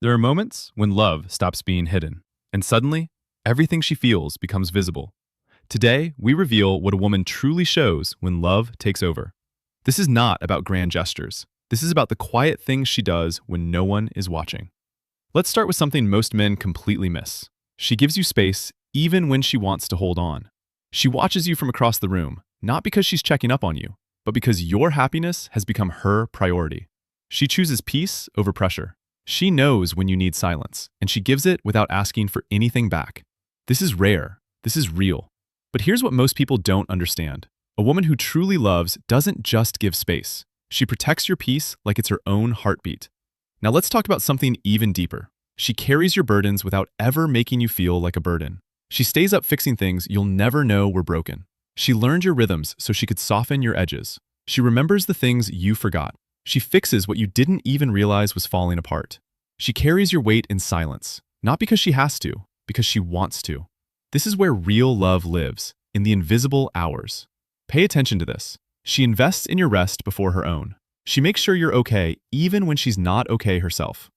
There are moments when love stops being hidden, and suddenly, everything she feels becomes visible. Today, we reveal what a woman truly shows when love takes over. This is not about grand gestures. This is about the quiet things she does when no one is watching. Let's start with something most men completely miss. She gives you space even when she wants to hold on. She watches you from across the room, not because she's checking up on you, but because your happiness has become her priority. She chooses peace over pressure. She knows when you need silence, and she gives it without asking for anything back. This is rare. This is real. But here's what most people don't understand. A woman who truly loves doesn't just give space. She protects your peace like it's her own heartbeat. Now let's talk about something even deeper. She carries your burdens without ever making you feel like a burden. She stays up fixing things you'll never know were broken. She learned your rhythms so she could soften your edges. She remembers the things you forgot. She fixes what you didn't even realize was falling apart. She carries your weight in silence, not because she has to, because she wants to. This is where real love lives, in the invisible hours. Pay attention to this. She invests in your rest before her own. She makes sure you're okay even when she's not okay herself.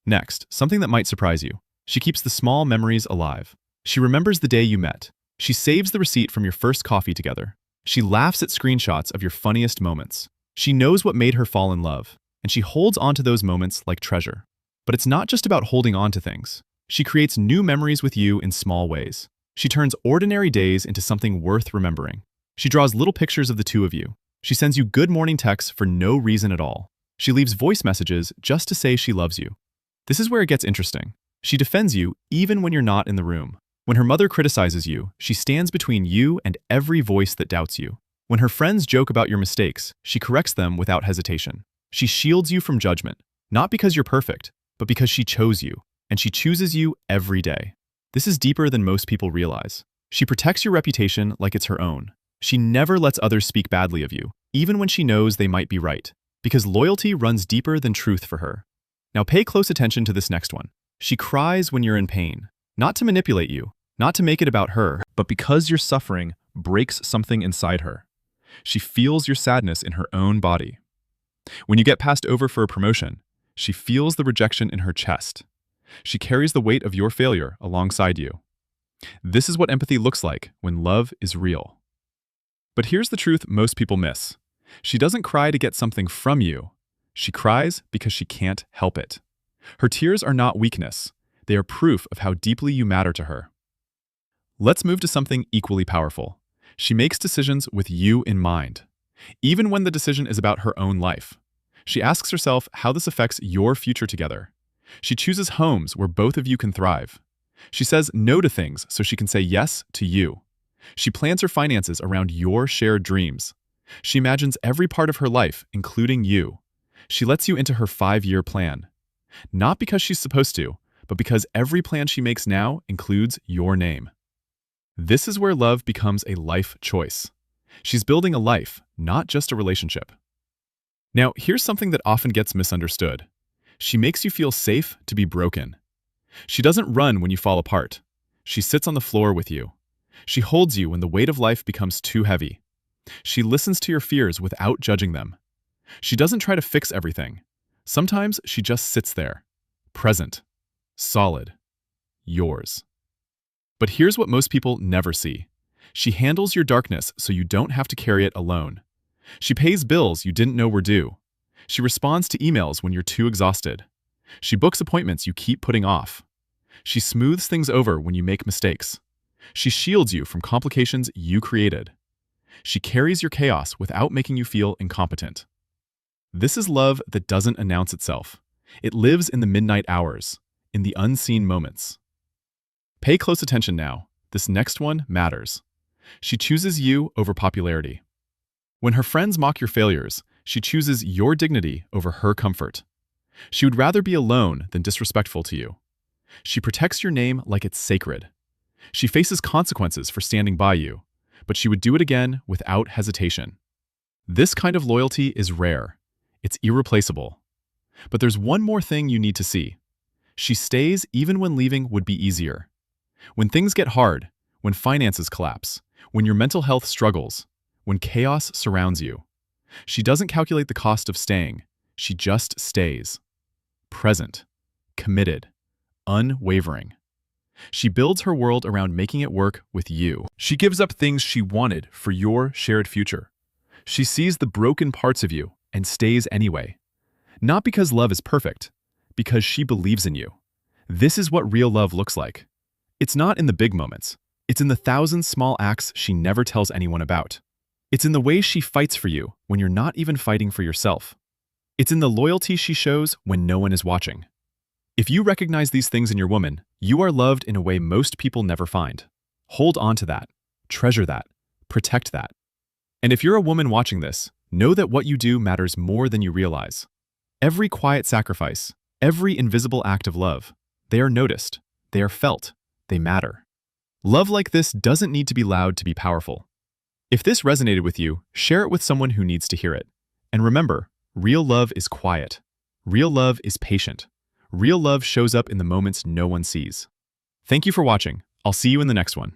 Next, something that might surprise you. She keeps the small memories alive. She remembers the day you met. She saves the receipt from your first coffee together. She laughs at screenshots of your funniest moments. She knows what made her fall in love, and she holds on to those moments like treasure. But it's not just about holding on to things. She creates new memories with you in small ways. She turns ordinary days into something worth remembering. She draws little pictures of the two of you. She sends you good morning texts for no reason at all. She leaves voice messages just to say she loves you. This is where it gets interesting. She defends you even when you're not in the room. When her mother criticizes you, she stands between you and every voice that doubts you. When her friends joke about your mistakes, she corrects them without hesitation. She shields you from judgment, not because you're perfect, but because she chose you, and she chooses you every day. This is deeper than most people realize. She protects your reputation like it's her own. She never lets others speak badly of you, even when she knows they might be right, because loyalty runs deeper than truth for her. Now pay close attention to this next one. She cries when you're in pain, not to manipulate you, not to make it about her, but because your suffering breaks something inside her. She feels your sadness in her own body. When you get passed over for a promotion, she feels the rejection in her chest. She carries the weight of your failure alongside you. This is what empathy looks like when love is real. But here's the truth most people miss. She doesn't cry to get something from you. She cries because she can't help it. Her tears are not weakness. They are proof of how deeply you matter to her. Let's move to something equally powerful. She makes decisions with you in mind, even when the decision is about her own life. She asks herself how this affects your future together. She chooses homes where both of you can thrive. She says no to things so she can say yes to you. She plans her finances around your shared dreams. She imagines every part of her life, including you. She lets you into her 5-year plan. Not because she's supposed to, but because every plan she makes now includes your name. This is where love becomes a life choice. She's building a life, not just a relationship. Now, here's something that often gets misunderstood. She makes you feel safe to be broken. She doesn't run when you fall apart. She sits on the floor with you. She holds you when the weight of life becomes too heavy. She listens to your fears without judging them. She doesn't try to fix everything. Sometimes she just sits there, present, solid, yours. But here's what most people never see. She handles your darkness so you don't have to carry it alone. She pays bills you didn't know were due. She responds to emails when you're too exhausted. She books appointments you keep putting off. She smooths things over when you make mistakes. She shields you from complications you created. She carries your chaos without making you feel incompetent. This is love that doesn't announce itself. It lives in the midnight hours, in the unseen moments. Pay close attention now. This next one matters. She chooses you over popularity. When her friends mock your failures, she chooses your dignity over her comfort. She would rather be alone than disrespectful to you. She protects your name like it's sacred. She faces consequences for standing by you, but she would do it again without hesitation. This kind of loyalty is rare. It's irreplaceable. But there's one more thing you need to see. She stays even when leaving would be easier. When things get hard, when finances collapse, when your mental health struggles, when chaos surrounds you, she doesn't calculate the cost of staying. She just stays. Present. committed, unwavering. She builds her world around making it work with you. She gives up things she wanted for your shared future. She sees the broken parts of you and stays anyway. Not because love is perfect, because she believes in you. This is what real love looks like. It's not in the big moments. It's in the thousand small acts she never tells anyone about. It's in the way she fights for you when you're not even fighting for yourself. It's in the loyalty she shows when no one is watching. If you recognize these things in your woman, you are loved in a way most people never find. Hold on to that. Treasure that. Protect that. And if you're a woman watching this, know that what you do matters more than you realize. Every quiet sacrifice, every invisible act of love, they are noticed, they are felt, they matter. Love like this doesn't need to be loud to be powerful. If this resonated with you, share it with someone who needs to hear it. And remember, real love is quiet. Real love is patient. Real love shows up in the moments no one sees. Thank you for watching. I'll see you in the next one.